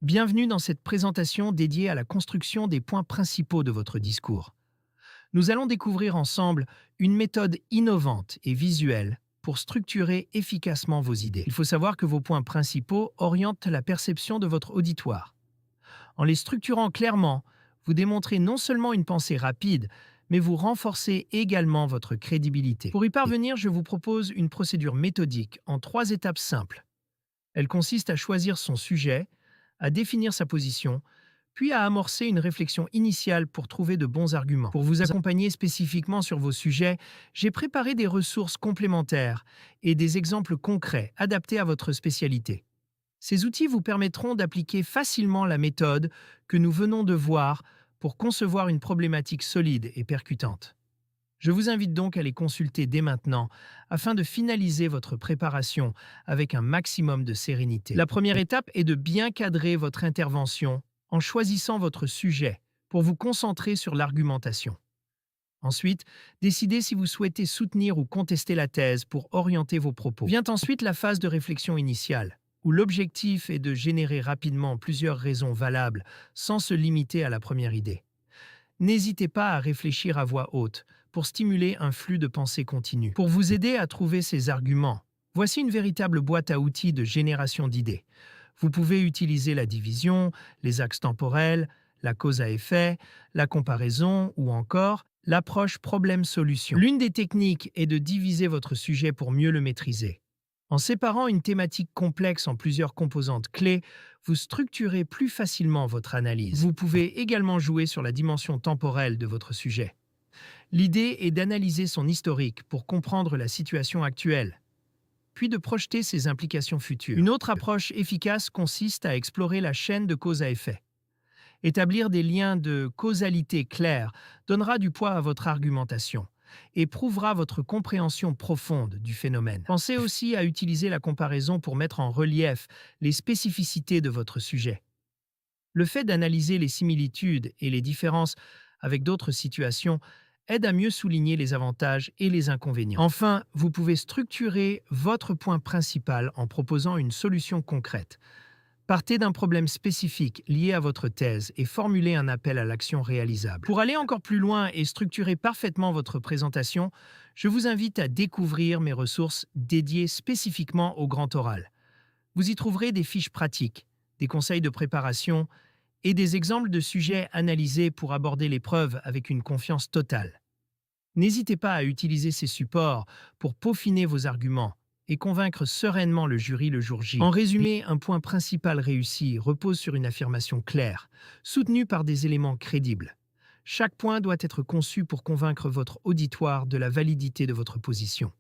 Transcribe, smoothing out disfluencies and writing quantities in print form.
Bienvenue dans cette présentation dédiée à la construction des points principaux de votre discours. Nous allons découvrir ensemble une méthode innovante et visuelle pour structurer efficacement vos idées. Il faut savoir que vos points principaux orientent la perception de votre auditoire. En les structurant clairement, vous démontrez non seulement une pensée rapide, mais vous renforcez également votre crédibilité. Pour y parvenir, je vous propose une procédure méthodique en 3 étapes simples. Elle consiste à choisir son sujet, à définir sa position, puis à amorcer une réflexion initiale pour trouver de bons arguments. Pour vous accompagner spécifiquement sur vos sujets, j'ai préparé des ressources complémentaires et des exemples concrets adaptés à votre spécialité. Ces outils vous permettront d'appliquer facilement la méthode que nous venons de voir pour concevoir une problématique solide et percutante. Je vous invite donc à les consulter dès maintenant afin de finaliser votre préparation avec un maximum de sérénité. La première étape est de bien cadrer votre intervention en choisissant votre sujet pour vous concentrer sur l'argumentation. Ensuite, décidez si vous souhaitez soutenir ou contester la thèse pour orienter vos propos. Vient ensuite la phase de réflexion initiale, où l'objectif est de générer rapidement plusieurs raisons valables sans se limiter à la première idée. N'hésitez pas à réfléchir à voix haute pour stimuler un flux de pensée continu. Pour vous aider à trouver ces arguments, voici une véritable boîte à outils de génération d'idées. Vous pouvez utiliser la division, les axes temporels, la cause à effet, la comparaison ou encore l'approche problème-solution. L'une des techniques est de diviser votre sujet pour mieux le maîtriser. En séparant une thématique complexe en plusieurs composantes clés, vous structurez plus facilement votre analyse. Vous pouvez également jouer sur la dimension temporelle de votre sujet. L'idée est d'analyser son historique pour comprendre la situation actuelle, puis de projeter ses implications futures. Une autre approche efficace consiste à explorer la chaîne de cause à effet. Établir des liens de causalité clairs donnera du poids à votre argumentation et prouvera votre compréhension profonde du phénomène. Pensez aussi à utiliser la comparaison pour mettre en relief les spécificités de votre sujet. Le fait d'analyser les similitudes et les différences avec d'autres situations aide à mieux souligner les avantages et les inconvénients. Enfin, vous pouvez structurer votre point principal en proposant une solution concrète. Partez d'un problème spécifique lié à votre thèse et formulez un appel à l'action réalisable. Pour aller encore plus loin et structurer parfaitement votre présentation, je vous invite à découvrir mes ressources dédiées spécifiquement au grand oral. Vous y trouverez des fiches pratiques, des conseils de préparation et des exemples de sujets analysés pour aborder l'épreuve avec une confiance totale. N'hésitez pas à utiliser ces supports pour peaufiner vos arguments et convaincre sereinement le jury le jour J. En résumé, un point principal réussi repose sur une affirmation claire, soutenue par des éléments crédibles. Chaque point doit être conçu pour convaincre votre auditoire de la validité de votre position.